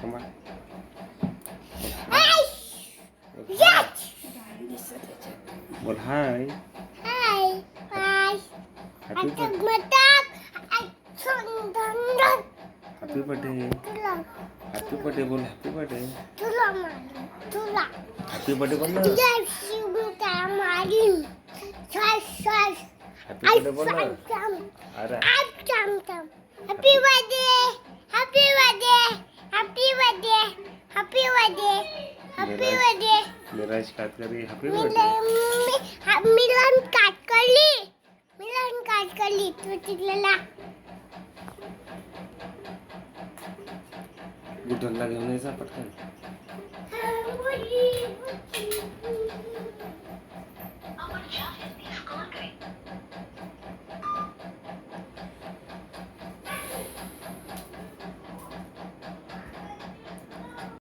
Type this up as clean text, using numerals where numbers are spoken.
कमाल. बोल hi. Happy birthday. Happy birthday. Happy birthday बोल. Happy birthday. हॅपी बर्थडे बोल ना. हॅपी बर्थडे बोल ना. अरे Happy birthday! Happy birthday! Happy birthday! Happy birthday! Happy birthday! Miraj Katkari happy birthday. Milan काट करली तू तिथला गुड्डनला घेऊन यायचा पटकन.